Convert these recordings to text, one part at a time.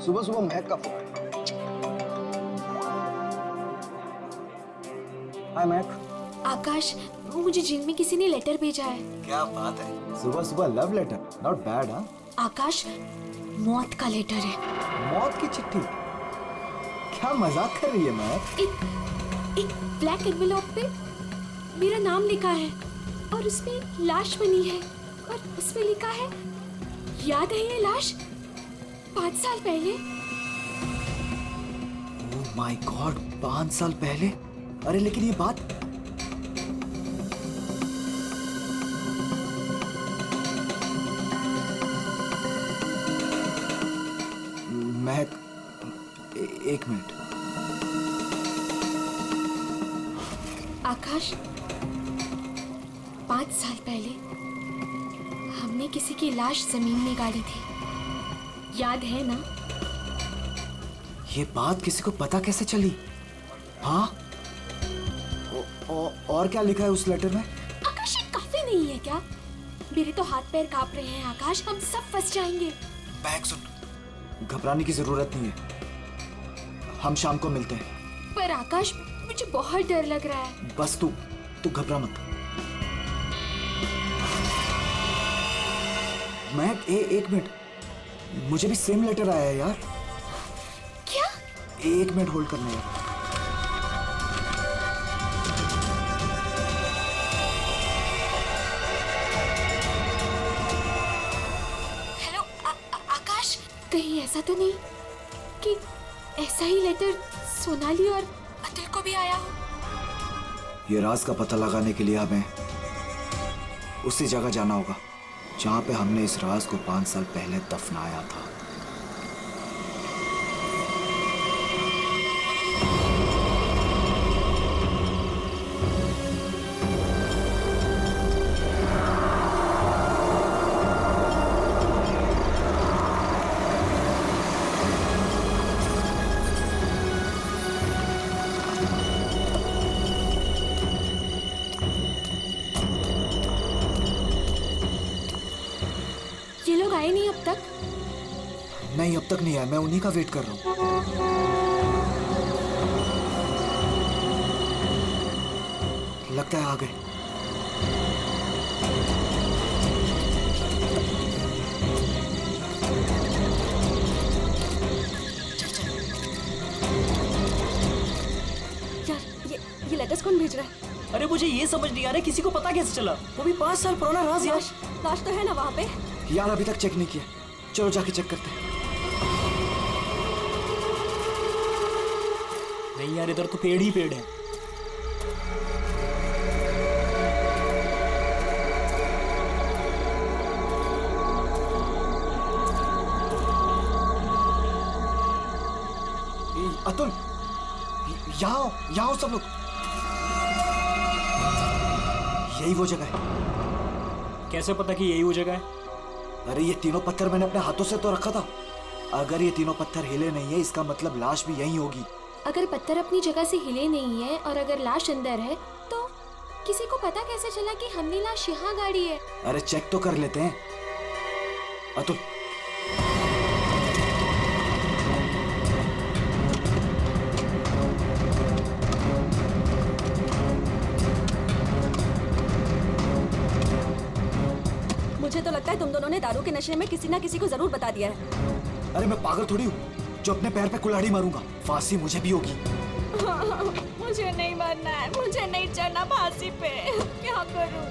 सुबह सुबह महक का फोन। हाय महक। आकाश, मुझे जिम में किसी ने लेटर भेजा है। क्या बात है, सुबह सुबह लव लेटर, नॉट बैड। हाँ आकाश, मौत का लेटर है। मौत की चिट्ठी? क्या मजाक कर रही है महक? एक ब्लैक एनवेलप पे मेरा नाम लिखा है और उसमें लाश बनी है और उसमें लिखा है, याद है ये लाश 5 साल पहले? ओह माय गॉड, 5 साल पहले? अरे लेकिन ये बात महक, एक मिनट। आकाश, 5 साल पहले हमने किसी की लाश जमीन में गाड़ी थी, याद है ना? ये बात किसी को पता कैसे चली? हाँ, और क्या लिखा है उस लेटर में? आकाश, ये काफी नहीं है क्या? मेरे तो हाथ पैर कांप रहे हैं आकाश, हम सब फंस जाएंगे। महक सुन, घबराने की जरूरत नहीं है, हम शाम को मिलते हैं। पर आकाश, मुझे बहुत डर लग रहा है। बस तू घबरा मत। महक, एक मिनट, मुझे भी सेम लेटर आया है यार। क्या? एक मिनट होल्ड करना है। हेलो आकाश, कहीं ऐसा तो नहीं कि ऐसा ही लेटर सोनाली और अतुल को भी आया हो? ये राज का पता लगाने के लिए हमें उसी जगह जाना होगा जहां पे हमने इस राज को 5 साल पहले दफनाया था। ये लोग आए नहीं अब तक? नहीं, अब तक नहीं आया, मैं उन्हीं का वेट कर रहा हूं। लगता है आ गए। यार, ये लेटर्स कौन भेज रहा है? अरे मुझे ये समझ नहीं आ रहा किसी को पता कैसे चला, वो भी 5 साल पुराना राज यार। लाश तो है ना वहाँ पे? यार अभी तक चेक नहीं किया, चलो जाके चेक करते हैं। नहीं यार, इधर तो पेड़ ही पेड़ है। अतुल, यहाँ आओ सब लोग। यही वो जगह है। कैसे पता कि यही वो जगह है? अरे ये तीनों पत्थर मैंने अपने हाथों से तो रखा था। अगर ये तीनों पत्थर हिले नहीं है, इसका मतलब लाश भी यहीं होगी। अगर पत्थर अपनी जगह से हिले नहीं है और अगर लाश अंदर है, तो किसी को पता कैसे चला कि हमने लाश यहाँ गाड़ी है? अरे चेक तो कर लेते हैं। अतुल, मुझे तो लगता है तुम दोनों ने दारू के नशे में किसी ना किसी को जरूर बता दिया है। अरे मैं पागल थोड़ी हूँ जो अपने पैर पे कुल्हाड़ी मारूंगा। फांसी मुझे भी होगी। मुझे नहीं मरना है, मुझे नहीं चढ़ना फांसी पे। क्या करूं?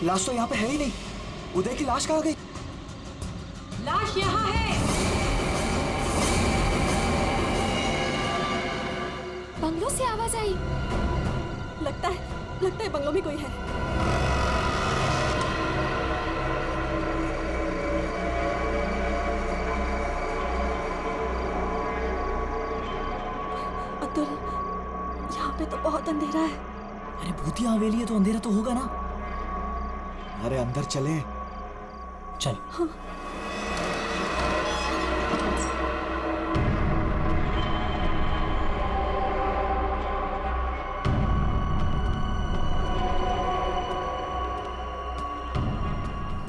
लाश तो यहाँ पे है ही नहीं। उदय की लाश कहाँ गई? लाश यहाँ है। बंगलों से आवाज आई। लगता है बंगलों में कोई है। अतुल, यहाँ पे तो बहुत अंधेरा है। अरे भूतिया हवेली है तो अंधेरा तो होगा ना। अरे अंदर चले। चल। हाँ।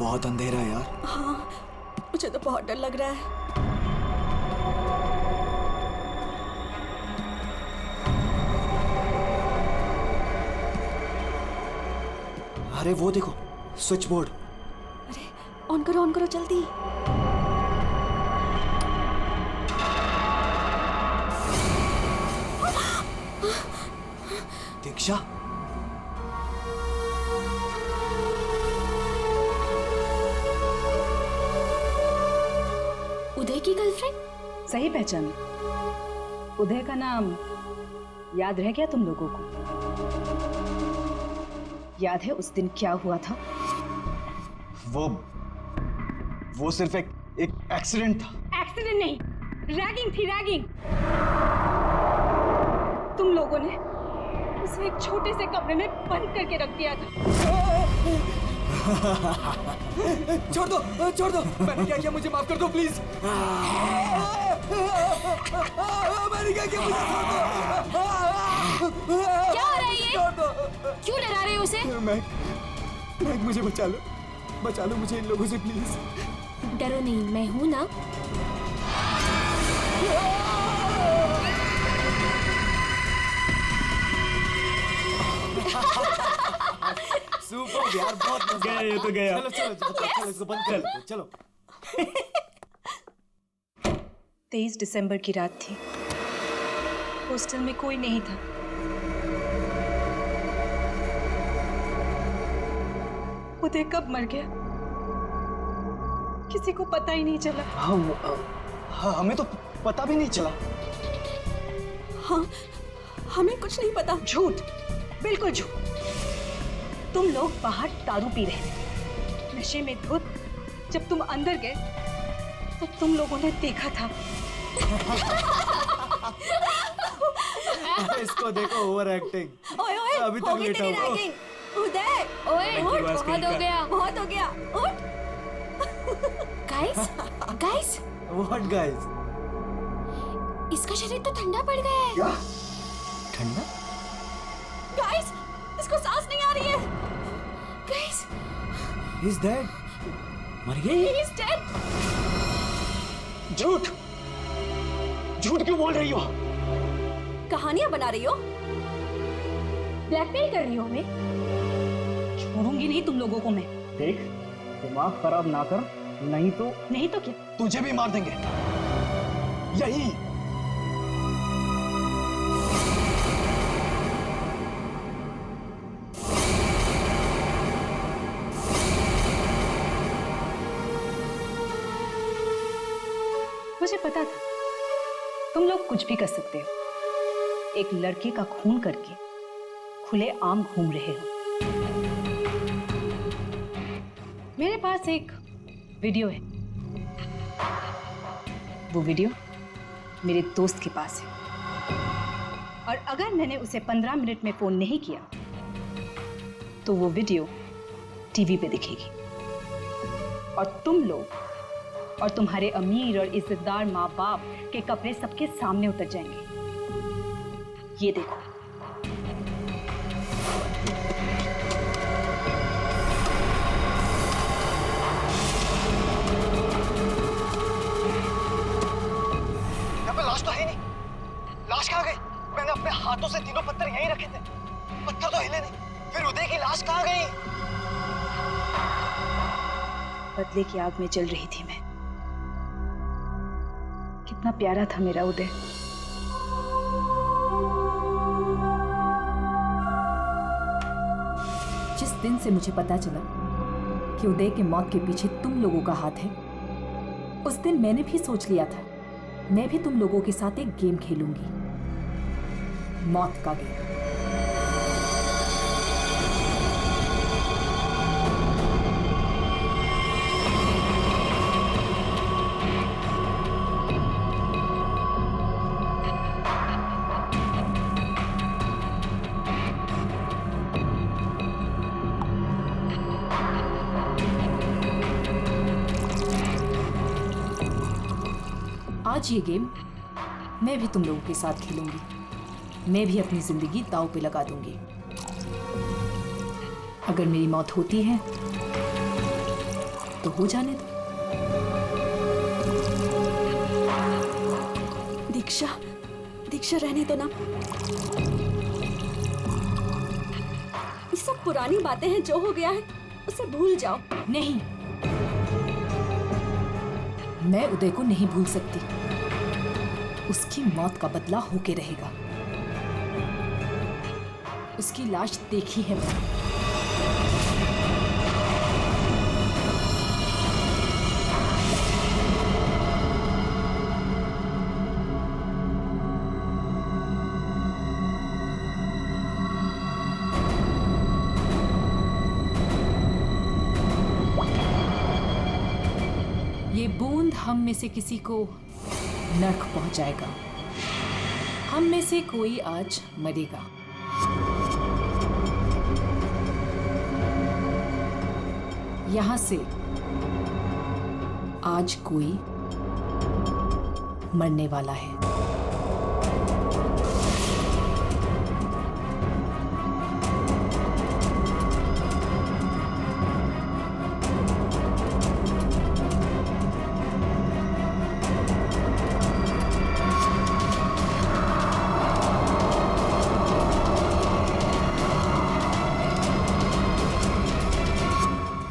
बहुत अंधेरा है यार। हाँ, मुझे तो बहुत डर लग रहा है। अरे वो देखो, स्विच बोर्ड। अरे ऑन करो जल्दी। दीक्षा, उदय की गर्लफ्रेंड? सही पहचान। उदय का नाम याद रह गया तुम लोगों को? याद है उस दिन क्या हुआ था? वो सिर्फ एक एक्सीडेंट था। एक्सीडेंट नहीं, रैगिंग थी, रैगिंग। तुम लोगों ने उसे एक छोटे से कमरे में बंद करके रख दिया था। छोड़ दो, मैंने क्या किया, मुझे माफ कर दो प्लीज। मैंने क्या किया, मुझे छोड़ दो। क्या हो रहा है ये? क्यों डरा रहे हो उसे? मैं मुझे बचा लो मुझे इन लोगों से प्लीज। डरो नहीं, मैं हूं ना। सुपर यार, बहुत मजा गया ये तो गया। चलो इसको बंद कर दो, चलो। 23 दिसंबर की रात थी। हॉस्टल में कोई नहीं था। उदय कब मर गया किसी को पता ही नहीं चला। हाँ, हमें तो पता भी नहीं चला। हाँ, हमें कुछ नहीं पता। झूठ, बिल्कुल झूठ। तुम लोग बाहर दारू पी रहे थे, नशे में धुत। जब तुम अंदर गए तो तुम लोगों ने देखा था। इसको देखो, ओवर एक्टिंग। ओए अभी तक होगी लेटा तेरी हुआ। रैगिंग। उदय, ओए, बहुत हो गया। उठ। Guys, what guys? इसका शरीर तो ठंडा पड़ गया है। क्या? ठंडा? गाइस, इसको सांस नहीं आ रही है। Guys, he is dead. मर गया ही ये? Is dead. झूठ क्यों बोल रही हो? कहानियां बना रही हो? ब्लैकमेल कर रही हो हमें? छोड़ूंगी नहीं तुम लोगों को मैं। देख, दिमाग खराब ना कर, नहीं तो क्या? तुझे भी मार देंगे। यही। मुझे पता था तुम लोग कुछ भी कर सकते हो। एक लड़के का खून करके खुले आम घूम रहे हो। मेरे पास एक वीडियो है। वो वीडियो मेरे दोस्त के पास है, और अगर मैंने उसे 15 मिनट में फोन नहीं किया तो वो वीडियो टीवी पे दिखेगी, और तुम लोग और तुम्हारे अमीर और इज्जतदार माँ बाप के कपड़े सबके सामने उतर जाएंगे। ये देखो। यहाँ पे लाश तो है नहीं। लाश कहाँ गई? मैंने अपने हाथों से तीनों पत्थर यहीं रखे थे, पत्थर तो हिले नहीं। फिर उदय की लाश कहाँ गई? बदले की आग में जल रही थी मैं। कितना प्यारा था मेरा उदय। जिस दिन से मुझे पता चला कि उदय की मौत के पीछे तुम लोगों का हाथ है, उस दिन मैंने भी सोच लिया था मैं भी तुम लोगों के साथ एक गेम खेलूंगी, मौत का गेम। आज ये गेम मैं भी तुम लोगों के साथ खेलूंगी। मैं भी अपनी जिंदगी दांव पे लगा दूंगी। अगर मेरी मौत होती है तो हो जाने दो। दीक्षा, दीक्षा रहने दो ना। ये सब पुरानी बातें हैं, जो हो गया है उसे भूल जाओ। नहीं, मैं उदय को नहीं भूल सकती। उसकी मौत का बदला होके रहेगा। उसकी लाश देखी है मैंने। ये बूंद हम में से किसी को नर्क पहुंचाएगा। हम में से कोई आज मरेगा। यहां से आज कोई मरने वाला है।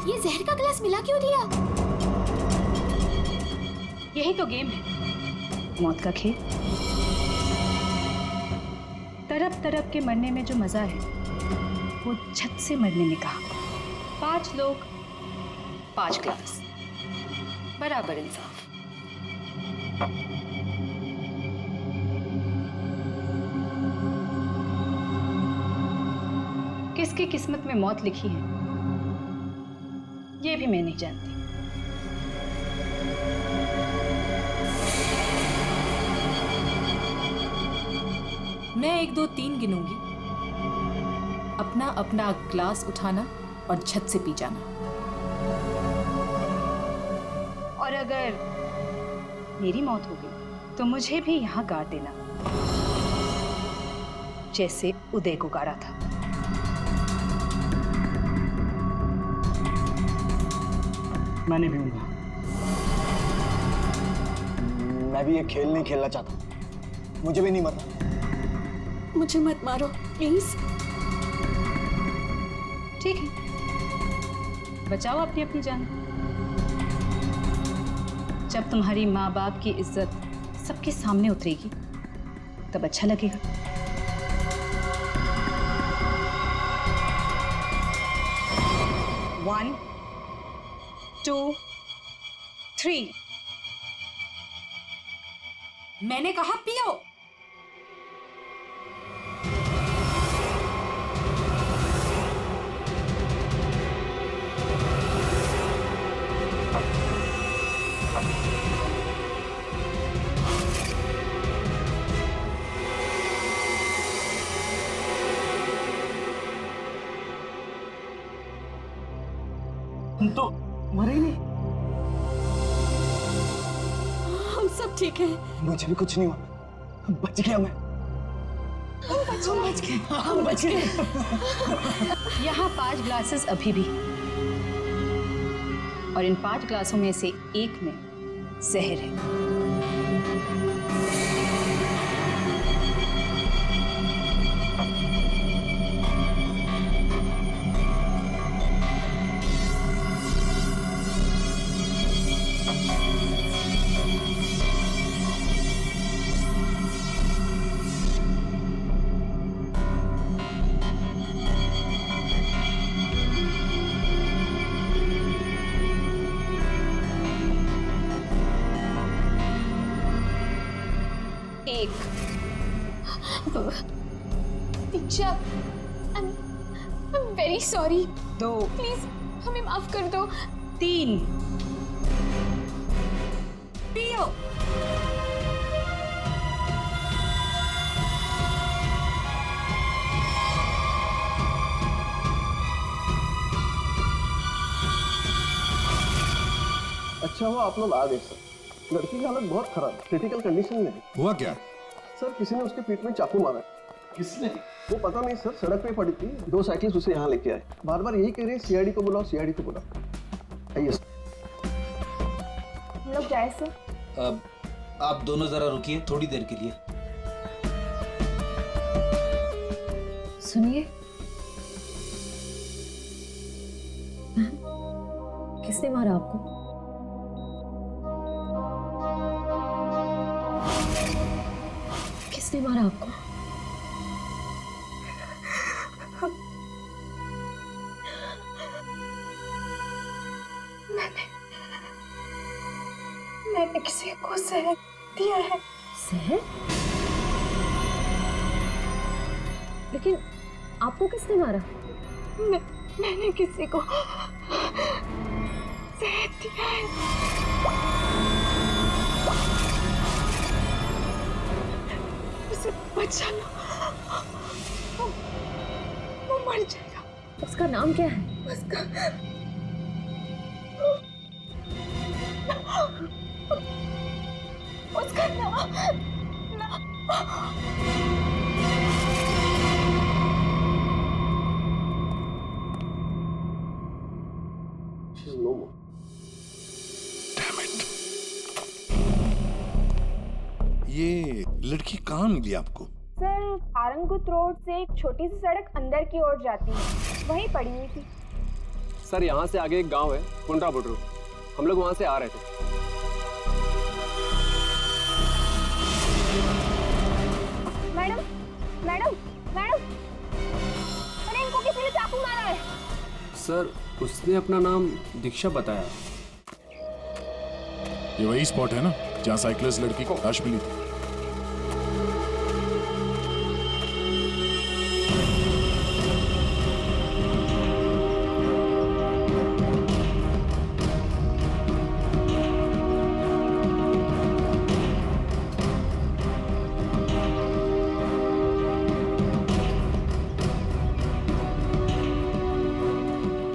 ये जहर का गिलास मिला क्यों दिया? यही तो गेम है, मौत का खेल। तरफ तरफ के मरने में जो मजा है वो छत से मरने में कहा। 5 लोग 5 ग्लास, बराबर इंसाफ। किसकी किस्मत में मौत लिखी है ये भी मैं नहीं जानती। मैं 1 2 3 गिनूंगी। अपना अपना ग्लास उठाना और छत से पी जाना। और अगर मेरी मौत हो गई तो मुझे भी यहाँ गाड़ देना, जैसे उदय को गाड़ा था। मैं नहीं पीऊंगा। मैं भी ये खेल नहीं खेलना चाहता। मुझे भी नहीं मरना। मुझे मत मारो प्लीज। ठीक है, बचाओ अपनी अपनी जान। जब तुम्हारी माँ बाप की इज्जत सबके सामने उतरेगी तब अच्छा लगेगा। One, 2, 3। मैंने कहा पियो। तुम तो मरे ही नहीं। हम सब ठीक है। मुझे भी कुछ नहीं हुआ। बच गया मैं। हम बच गए। यहाँ 5 ग्लासेस अभी भी, और इन 5 ग्लासों में से एक में जहर है। दीक्षा, I'm very sorry। 2, प्लीज हमें माफ कर दो। 3। पियो। अच्छा हुआ आप लोग आ गए सर। लड़की की हालत बहुत खराब, क्रिटिकल कंडीशन में है। हुआ क्या? सर किसी ने उसके पीठ में चाकू मारा है। किसने? वो पता नहीं सर, सड़क पे पड़ी थी। 2 साइकिल्स उसे यहाँ लेके आए। बार बार यही कह रहे हैं सीआईडी को बुलाओ, सीआईडी को बुलाओ। आइए सर। है सर? अब आप दोनों जरा रुकिए थोड़ी देर के लिए। सुनिए, किसने मारा आपको? किसने मारा आपको? मैंने किसी को जहर दिया है। जहर? लेकिन आपको किसने मारा? मैंने किसी को जहर दिया है। उसे बचा लो, वो मर जाएगा। उसका नाम क्या है? उसका नाम She's no more. ये लड़की कहाँ मिली आपको? सर, आरंगुत रोड से एक छोटी सी सड़क अंदर की ओर जाती है, वहीं पड़ी हुई थी। सर यहाँ से आगे एक गांव है कुंडा बुडरू, हम लोग वहां से आ रहे थे। मैडम मैडम मैडम, अरे इनको किसी ने चाकू मारा है। सर उसने अपना नाम दीक्षा बताया। ये वही स्पॉट है ना जहाँ साइकिलिस्ट लड़की को लाश मिली थी?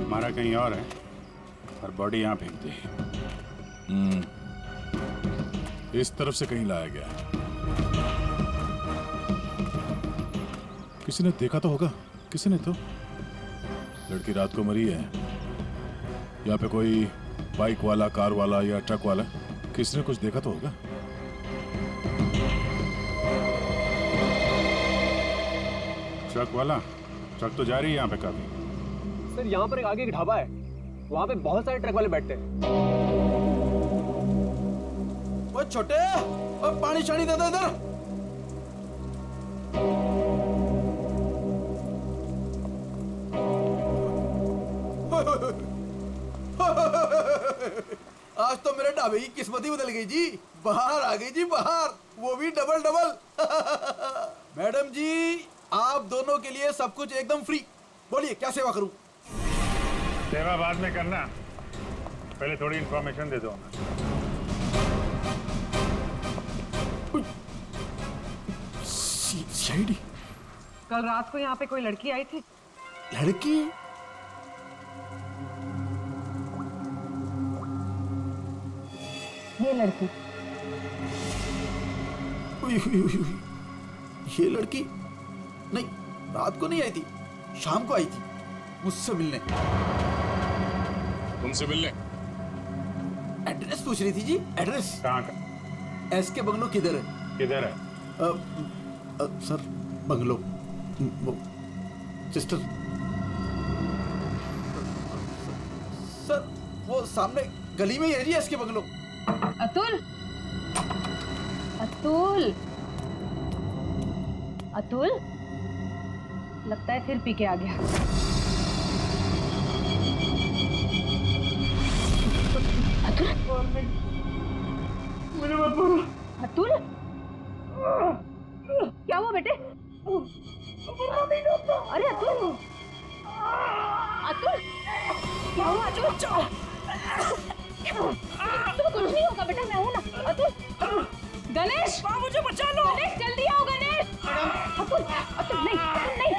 हमारा कहीं और है और बॉडी यहाँ फेंक दी। इस तरफ से कहीं लाया गया है। किसी ने देखा तो होगा। किसी ने तो। लड़की रात को मरी है। यहाँ पे कोई बाइक वाला, कार वाला या ट्रक वाला, किसी ने कुछ देखा तो होगा। ट्रक वाला? ट्रक तो जा रही है यहाँ पे काफी। सर यहाँ पर एक आगे एक ढाबा है, वहाँ पे बहुत सारे ट्रक वाले बैठते हैं। वो छोटे, वो पानी शानी दे दो इधर। आज तो मेरे ढाबे की किस्मत ही बदल गई जी। बाहर आ गई जी, बाहर, वो भी डबल डबल। मैडम जी, आप दोनों के लिए सब कुछ एकदम फ्री। बोलिए क्या सेवा करूं? सेवा बाद में करना, पहले थोड़ी इंफॉर्मेशन दे दो। सीआईडी? कल रात को यहाँ पे कोई लड़की आई थी। लड़की? ये लड़की। ये लड़की? नहीं, रात को नहीं आई थी, शाम को आई थी मुझसे मिलने। तुमसे मिलने? एड्रेस पूछ रही थी जी। एड्रेस कहाँ का? एसके बंगलो किधर है? किधर है? सर बंगलो, वो सिस्टर, सर वो सामने गली में ही है जी एसके बंगलो। अतुल, अतुल, अतुल, लगता है फिर पी के आ गया। अतुल, मुझे मत बोलो। अतुल, क्या हुआ बेटे? अरे अतुल, अतुल, क्या हुआ अतुल? तुम कुछ नहीं होगा बेटा, मैं हूं ना। अतुल, गणेश, मुझे बचा लो। गणेश जल्दी आओ गणेश। अतुल, अतुल नहीं, अतुल नहीं,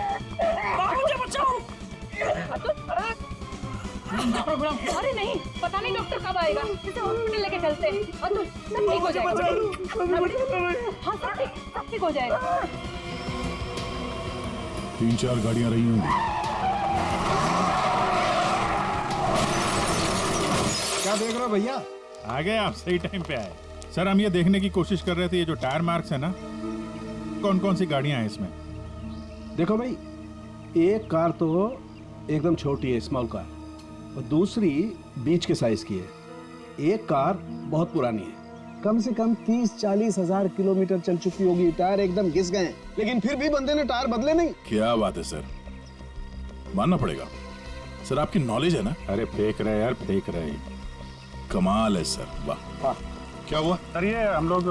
मुझे बचाओ। अतुल, अरे नहीं, पता नहीं डॉक्टर कब आएगा, इसे हॉस्पिटल लेके चलते हैं। अतुल, सब ठीक हो जाएगा। हाँ सब ठीक हो जाएगा। 3-4 गाड़ियां रही होंगी। क्या देख रहे हो भैया? आ गए आप, सही टाइम पे आए। सर हम ये देखने की कोशिश कर रहे थे, ये जो टायर मार्क्स है ना, कौन कौन सी गाड़ियां हैं इसमें? देखो भाई, एक कार तो एकदम छोटी है, स्मॉल कार, और दूसरी बीच के साइज की है। एक कार बहुत पुरानी है, कम से कम 30-40 हजार किलोमीटर चल चुकी होगी, टायर एकदम घिस गए हैं, लेकिन फिर भी बंदे ने टायर बदले नहीं। क्या बात है सर, मानना पड़ेगा सर, आपकी नॉलेज है ना। अरे फेंक रहे यार, फेंक रहे। कमाल है सर, वाह। हाँ। क्या हुआ सर ये हम लोग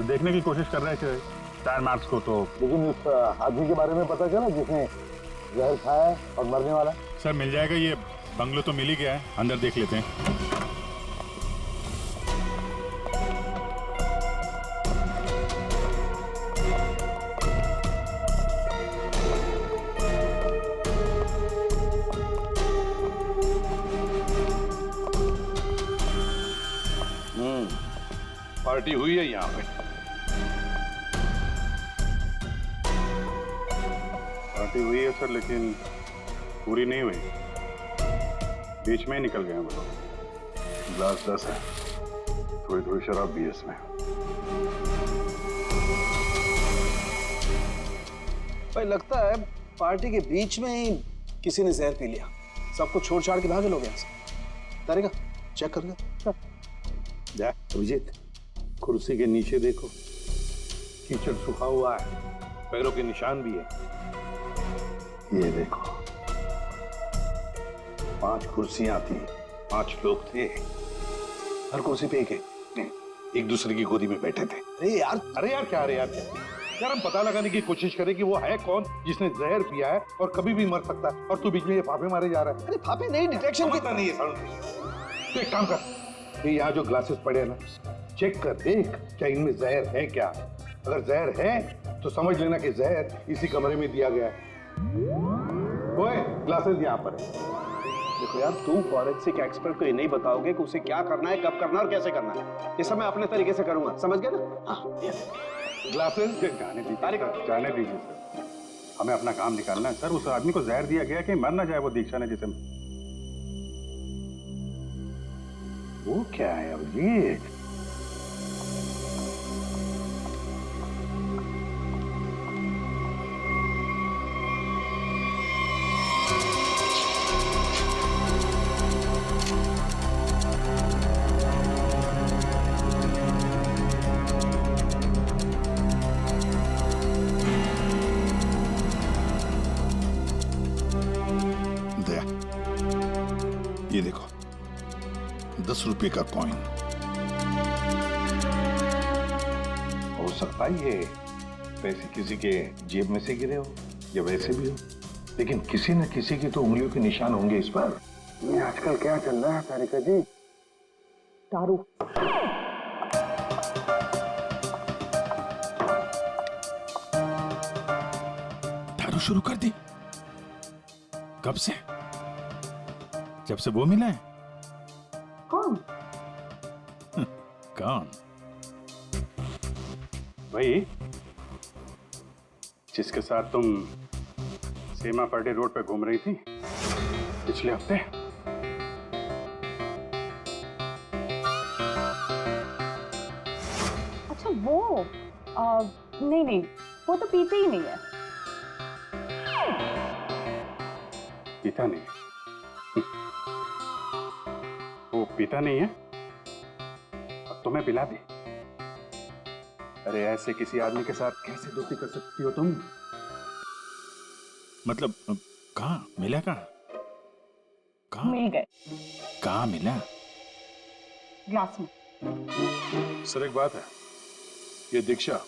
देखने की कोशिश कर रहे थे टायर मार्क्स को, तो लेकिन इस आदमी के बारे में पता चला जिसने जहर खाया और मरने वाला? सर मिल जाएगा, ये बंगलो तो मिल ही गया है, अंदर देख लेते हैं। पार्टी हुई है यहाँ पे। पार्टी हुई है सर, लेकिन पूरी नहीं हुई, बीच में ही निकल गए वो लोग। ग्लास 10 है, थोड़ी थोड़ी शराब भी है इसमें। भाई लगता है पार्टी के बीच में ही किसी ने जहर पी लिया, सबको छोड़ छाड़ के भागे लोग यहाँ से। तारेगा चेक कर ले। अभिजीत, कुर्सी के नीचे देखो, कीचड़ सूखा हुआ है, पैरों के निशान भी है। ये देखो, 5 कुर्सियां थी, 5 लोग थे, हर कुर्सी पे एक दूसरे की गोदी में बैठे थे। अरे यार क्या यार, हम पता लगाने की कोशिश करें कि वो है कौन जिसने जहर पिया है और कभी भी मर सकता है, और तू बीच में ये फाफे मारे जा रहा है। अरे फाफे नहीं, डिटेक्शन की नहीं है। तो एक काम कर, ये यहाँ जो ग्लासेस पड़े हैं ना, चेक कर देख क्या इनमें जहर है क्या। अगर जहर है तो समझ लेना कि जहर इसी कमरे में दिया गया है। ओए, ग्लासेस यहाँ पर है। देखो यार, तू फॉरेंसिक एक्सपर्ट को ये नहीं बताओगे कि उसे क्या करना है, कब करना है और कैसे करना है। ये सब मैं अपने तरीके से करूंगा, समझ गए ना? हाँ, ग्लासेस जाने दीजिए सर, हमें अपना काम निकालना है। सर उस आदमी को जहर दिया गया कि मर ना जाए वो दीक्षा ने जिसे। वो क्या है अब ये? ये देखो, 10 रुपए का कॉइन। हो सकता है ये पैसे किसी के जेब में से गिरे हो या वैसे भी हो, लेकिन किसी न किसी की तो उंगलियों के निशान होंगे इस पर। ये आजकल क्या चल रहा है तारिका जी? दारू। दारू शुरू कर दी? कब से? जब से वो मिला है? कौन? कौन? भाई, जिसके साथ तुम सीमा पार्टी रोड पे घूम रही थी पिछले हफ्ते। अच्छा वो नहीं, वो तो पीते ही नहीं है। पीता नहीं? वो पीता नहीं है और तुम्हें पिला दी? अरे ऐसे किसी आदमी के साथ कैसे दोस्ती कर सकती हो तुम? मतलब कहाँ मिला? कहाँ मिल गए? कहाँ मिला? ग्लास में। सर एक बात है, ये दीक्षा,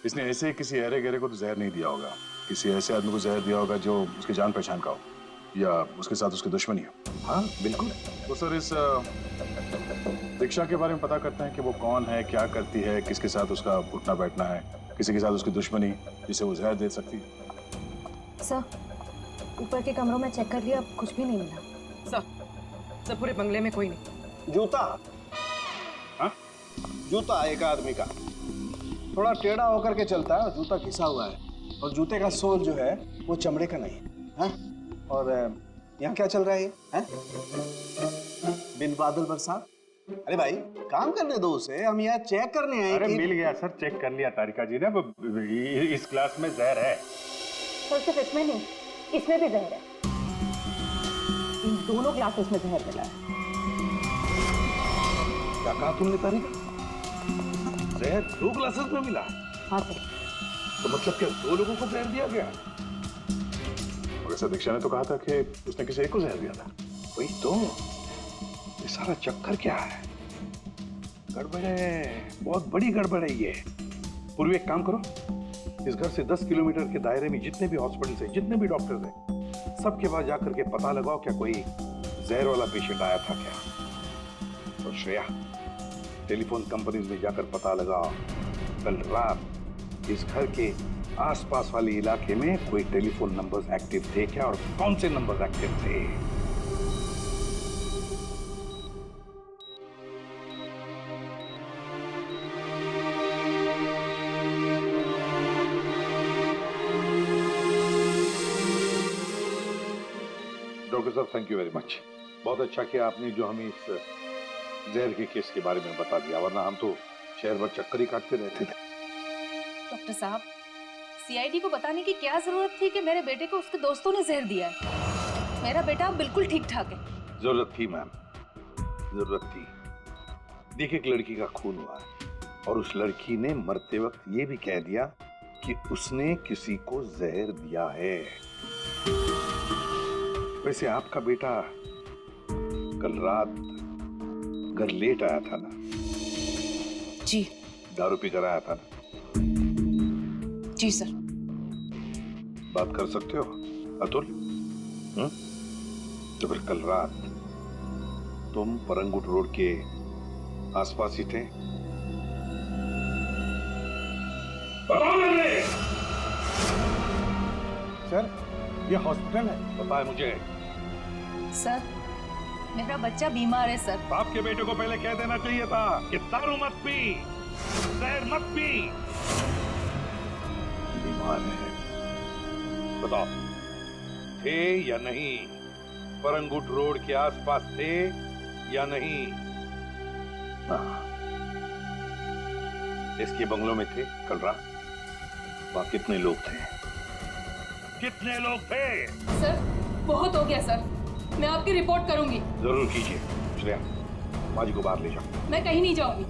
इसने ऐसे ही किसी अरे गहरे को तो जहर नहीं दिया होगा, किसी ऐसे आदमी को जहर दिया होगा जो उसकी जान पहचान का हो या उसके साथ उसकी दुश्मनी हो। हाँ बिल्कुल। तो सर इस दीक्षा के बारे में पता करते हैं कि वो कौन है, क्या करती है, किसके साथ उसका उठना बैठना है, किसी के साथ उसकी दुश्मनी जिसे वो जहर दे सकती है। सर ऊपर के कमरों में चेक कर लिया, अब कुछ भी नहीं मिला। सर पूरे बंगले में कोई नहीं। जूता? हाँ? जूता एक आदमी का थोड़ा टेढ़ा होकर के चलता है और जूता घिसा हुआ है, और जूते का सोल जो है वो चमड़े का नहीं है। हाँ? और यहाँ क्या चल रहा है ये? बिन बादल बरसात, अरे भाई काम करने दो उसे, हम यहाँ चेक करने आए। अरे मिल गया सर, चेक कर लिया तारिका जी ने। इस क्लास में जहर है। सर सिर्फ इसमें नहीं, इसमें भी जहर है। इन दोनों क्लासेस में जहर मिला है। क्या कहा तुमने तारिका? जहर 2 क्लासेस में मिला? हाँ सर। तो मतलब क्या 2 लोगों को जहर दिया गया? प्रोफेसर दीक्षा ने तो कहा था कि उसने किसी एक को जहर दिया था। वही तो, ये सारा चक्कर क्या है? गड़बड़ है, बहुत बड़ी गड़बड़ है ये। पूर्वी एक काम करो, इस घर से 10 किलोमीटर के दायरे में जितने भी हॉस्पिटल्स हैं, जितने भी डॉक्टर्स हैं, सबके पास जाकर के पता लगाओ क्या कोई जहर वाला पेशेंट आया था क्या। और श्रेया, टेलीफोन कंपनीज में जाकर पता लगाओ कल रात इस घर के आसपास वाले इलाके में कोई टेलीफोन नंबर्स एक्टिव थे क्या और कौन से नंबर्स एक्टिव थे। डॉक्टर साहब, थैंक यू वेरी मच। बहुत अच्छा किया आपने जो हमें इस जहर के केस के बारे में बता दिया, वरना हम तो शहर भर चक्कर ही काटते रहते थे। डॉक्टर साहब, सीआईडी को बताने की क्या जरूरत थी कि मेरे बेटे को उसके दोस्तों ने जहर दिया है। मेरा बेटा बिल्कुल ठीक ठाक है। जरूरत थी मैम, जरूरत थी। देखिए, एक लड़की का खून हुआ है और उस लड़की ने मरते वक्त ये भी कह दिया कि उसने किसी को जहर दिया है। वैसे आपका बेटा कल रात घर लेट आया था ना? जी। दारू पी कर आया था ना? जी सर। बात कर सकते हो अतुल? तो फिर कल रात तुम परंगुट रोड के आसपास ही थे? बताओ मुझे। सर, ये हॉस्पिटल है। पता है मुझे। सर, मेरा बच्चा बीमार है सर। आपके बेटे को पहले कह देना चाहिए था कि दारू मत पी, जहर मत पी। बीमार है। बताओ, थे या नहीं? परंगुट रोड के आसपास थे या नहीं? इसके बंगलों में थे कल रात? वहां कितने लोग थे? कितने लोग थे? सर, बहुत हो गया सर। मैं आपकी रिपोर्ट करूंगी। जरूर कीजिए। श्रेया, माजी को बाहर ले जाओ। मैं कहीं नहीं जाऊंगी।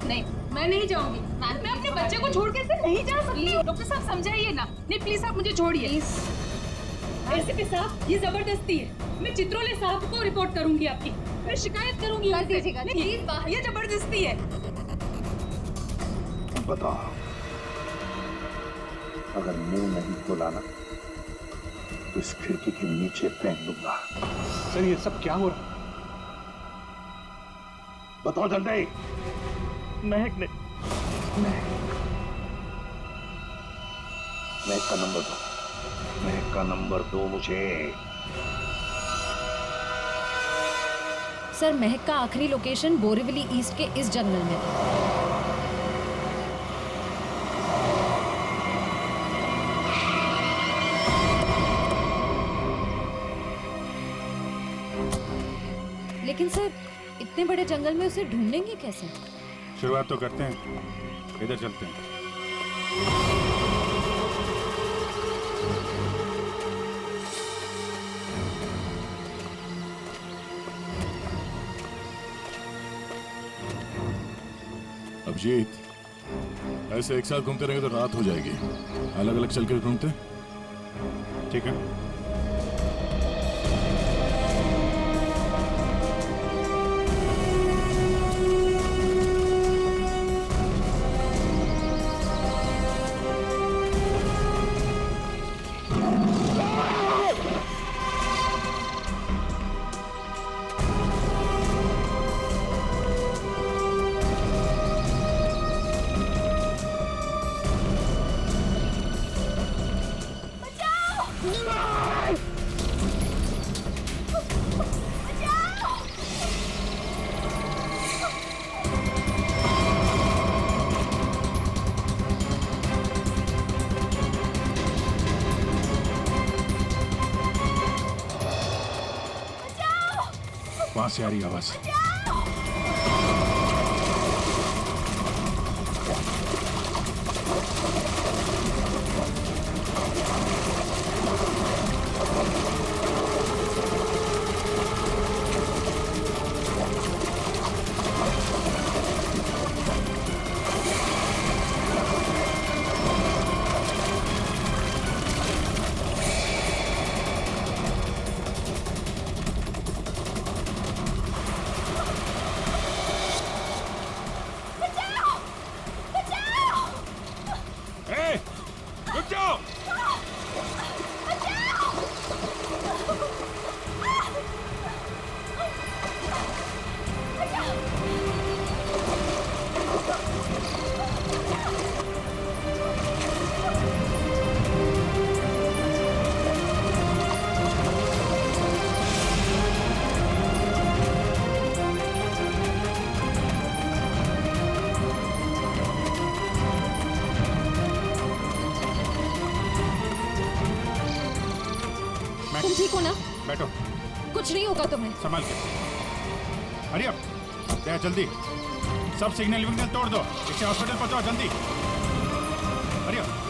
नहीं, मैं नहीं जाऊंगी। मैं अपने बच्चे को छोड़ के नहीं जा सकती। डॉक्टर साहब समझाइए ना। नहीं प्लीज, आप मुझे छोड़िए। एसीपी साहब, ये जबरदस्ती है। मैं चित्रोले साहब को रिपोर्ट करूंगी आपकी। मैं शिकायत करूंगी। कर दीजिएगा। प्लीज, ये जबरदस्ती है। बताओ, अगर मुंह नहीं खोला ना तो इस खिड़की के नीचे फेंक दूंगा। सर, ये सब क्या हो रहा है? बताओ जल्दी। महक ने। महक का नंबर दो। महक का नंबर दो मुझे। सर, महक का आखिरी लोकेशन बोरीवली ईस्ट के इस जंगल में है। लेकिन सर, इतने बड़े जंगल में उसे ढूंढेंगे कैसे? शुरुआत तो करते हैं, इधर चलते हैं। अभिजीत, ऐसे एक साथ घूमते रहेंगे तो रात हो जाएगी। अलग अलग चल कर घूमते, ठीक है? वहां से आ रही आवाज। तुम ठीक हो ना? बैठो, कुछ नहीं होगा तुम्हें। संभाल के। हरी अप, जया जल्दी, सब सिग्नल विग्नल तोड़ दो, इसे हॉस्पिटल पहुंचाओ जल्दी। Hurry up.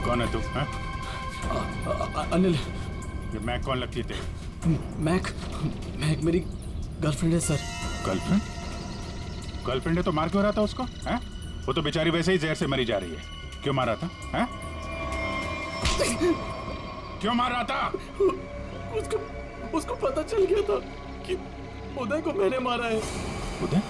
कौन है तू? अनिल। ये मैक कौन लगती है तेरी? मैक मेरी गर्लफ्रेंड है सर। गर्लफ्रेंड? गर्लफ्रेंड है तो मार क्यों रहा था उसको? हैं? वो तो बेचारी वैसे ही जहर से मरी जा रही है। क्यों मार रहा था? हैं? क्यों मार रहा था? उसको पता चल गया था कि उदय को मैंने मारा है। उदय?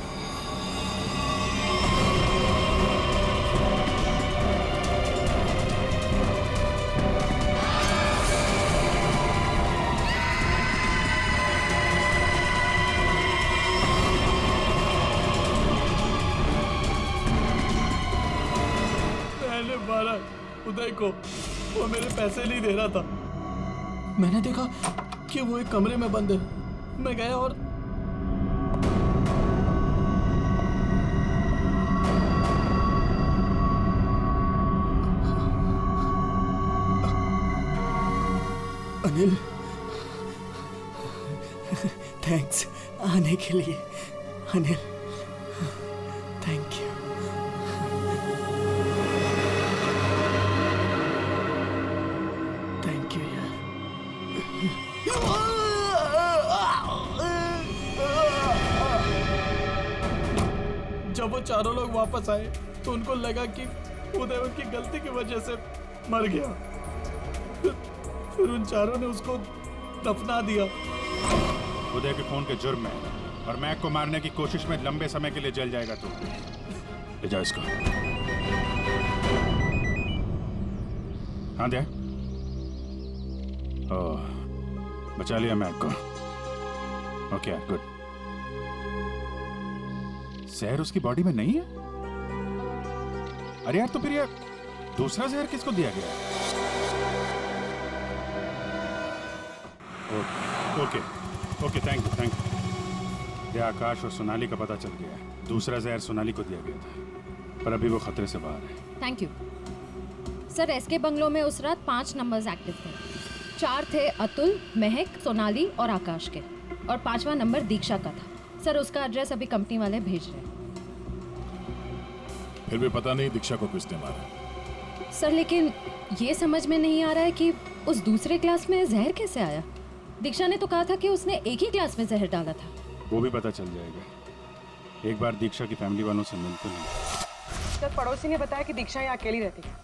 मारा उदय को, वो मेरे पैसे नहीं दे रहा था। मैंने देखा कि वो एक कमरे में बंद है। मैं गया और अनिल, थैंक्स आने के लिए। Anil, thank you. जब वो चारों लोग वापस आए तो उनको लगा कि उदय उनकी गलती की वजह से मर गया। फिर उन चारों ने उसको दफना दिया। उदय के खून के जुर्म में और मैक को मारने की कोशिश में लंबे समय के लिए जल जाएगा तू। ले जाओ इसको। हाँ दे। ओह, बचा लिया मैक को। Okay, good. जहर उसकी बॉडी में नहीं है? अरे यार, तो फिर यार दूसरा जहर किसको दिया गया? Okay, thank you. ये आकाश और सोनाली का पता चल गया है। दूसरा जहर सोनाली को दिया गया था, पर अभी वो खतरे से बाहर है। Thank you sir. SK bungalow में उस रात 5 नंबर्स एक्टिव थे। 4 थे अतुल, महक, सोनाली और आकाश के, और 5वां नंबर दीक्षा का था। सर, उसका एड्रेस अभी कंपनी वाले भेज रहे हैं। फिर भी पता नहीं दीक्षा को किसने मारा। सर, लेकिन ये समझ में नहीं आ रहा है कि उस दूसरे क्लास में जहर कैसे आया। दीक्षा ने तो कहा था कि उसने एक ही क्लास में जहर डाला था। वो भी पता चल जाएगा। एक बार दीक्षा की फैमिली वालों से मिलते हैं। सर, पड़ोसी ने बताया कि दीक्षा यहाँ अकेली रहती है,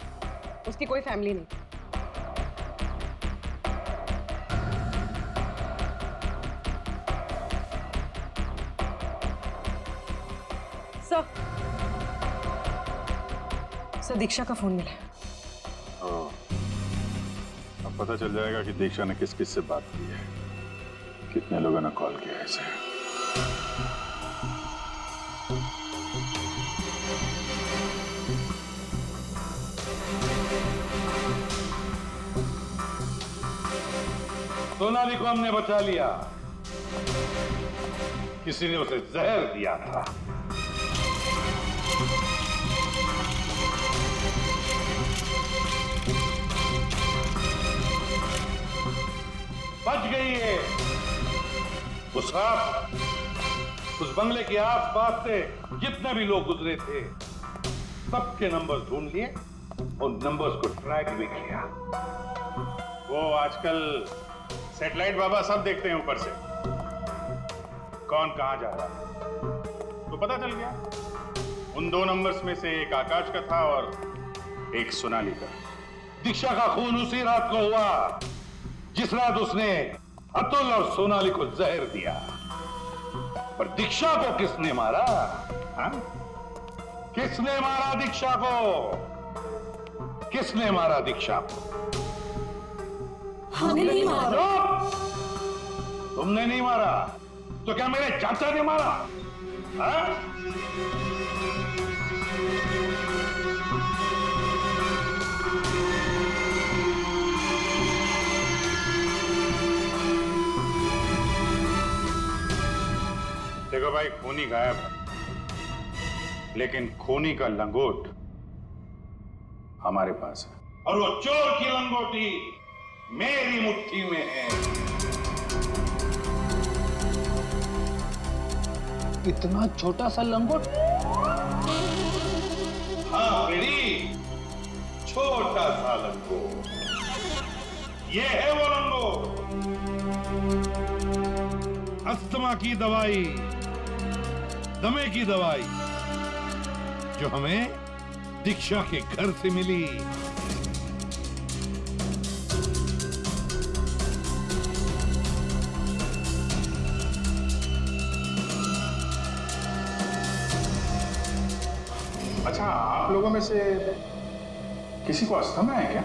उसकी कोई फैमिली नहीं। सर, दीक्षा का फोन मिला। अब पता चल जाएगा कि दीक्षा ने किस किस से बात की है, कितने लोगों ने कॉल किया है इसे। सोनाली को हमने बचा लिया। किसी ने उसे जहर दिया था। बच गई है। उस रात उस बंगले के आसपास से जितने भी लोग गुजरे थे, सबके नंबर ढूंढ लिए और नंबर्स को ट्रैक भी किया। वो आजकल सैटेलाइट बाबा सब देखते हैं ऊपर से, कौन कहां जा रहा है। तो पता चल गया उन 2 नंबर्स में से एक आकाश का था और एक सोनाली का। दीक्षा का खून उसी रात को हुआ जिस रात उसने अतुल और सोनाली को जहर दिया। पर दीक्षा को किसने मारा? हा? किसने मारा दीक्षा को? किसने मारा दीक्षा को? हमने नहीं मारा। तुमने नहीं मारा तो क्या मेरे चाचा ने मारा? हाँ? देखो भाई, खूनी गायब है, लेकिन खूनी का लंगोट हमारे पास है, और वो चोर की लंगोटी मेरी मुट्ठी में है। इतना छोटा सा लंगोट? हाँ बेड़ी, छोटा सा लंगोट। ये है वो लंगोट, अस्थमा की दवाई, दमे की दवाई, जो हमें दीक्षा के घर से मिली। अच्छा, आप लोगों में से किसी को अस्थमा है क्या?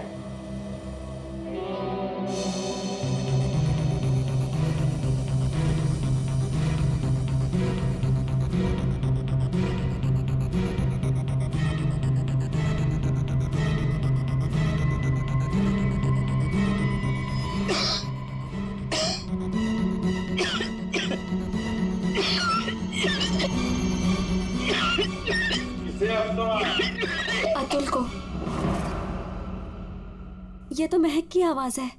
अतुल को। ये तो महक की आवाज है।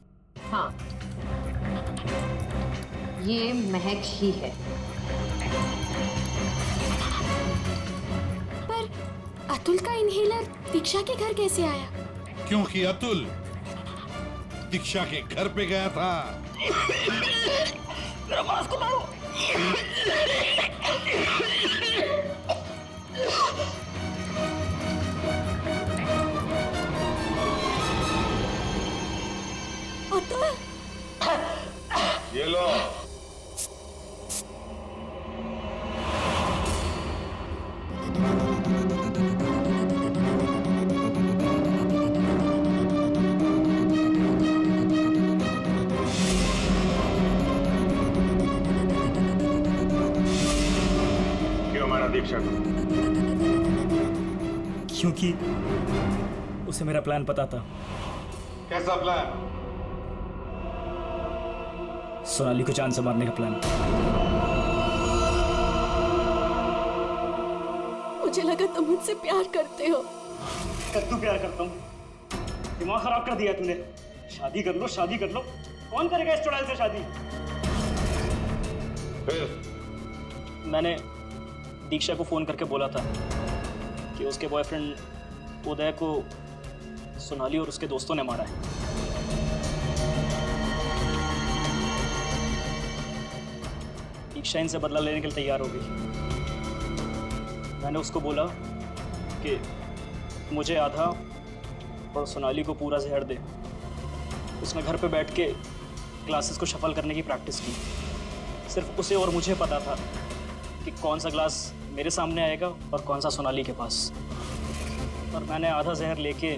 हाँ, ये महक ही है। पर अतुल का इनहेलर दीक्षा के घर कैसे आया? क्योंकि अतुल दीक्षा के घर पे गया था। को मारो। अतुल, ये लो। क्यों मारा दीक्षा को? क्योंकि उसे मेरा प्लान पता था। कैसा प्लान? सोनाली को जान से मारने का प्लान। मुझे लगा तुम मुझसे प्यार करते हो। कद्दू प्यार करता हूँ? दिमाग खराब कर दिया तूने। शादी कर लो, शादी कर लो। कौन करेगा इस चुड़ैल से शादी? फिर मैंने दीक्षा को फोन करके बोला था कि उसके बॉयफ्रेंड उदय को सोनाली और उसके दोस्तों ने मारा है। दीक्षा इनसे बदला लेने के लिए तैयार हो गई। मैंने उसको बोला कि मुझे आधा और सोनाली को पूरा जहर दे। उसने घर पे बैठ के ग्लासेस को शफल करने की प्रैक्टिस की। सिर्फ उसे और मुझे पता था कि कौन सा ग्लास मेरे सामने आएगा और कौन सा सोनाली के पास। और मैंने आधा जहर लेके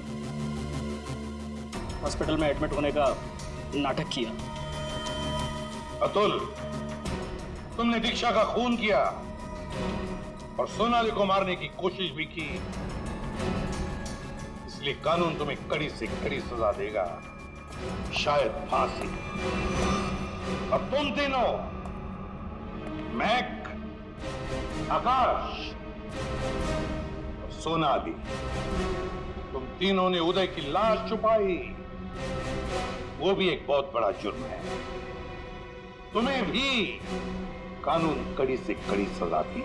हॉस्पिटल में एडमिट होने का नाटक किया। अतुल, तुमने दीक्षा का खून किया और सोनाली को मारने की कोशिश भी की, इसलिए कानून तुम्हें कड़ी से कड़ी सजा देगा, शायद फांसी। और तुम तीनों, महक, आकाश और सोनाली, तुम तीनों ने उदय की लाश छुपाई। वो भी एक बहुत बड़ा जुर्म है। तुम्हें भी कानून कड़ी से कड़ी सजा दी।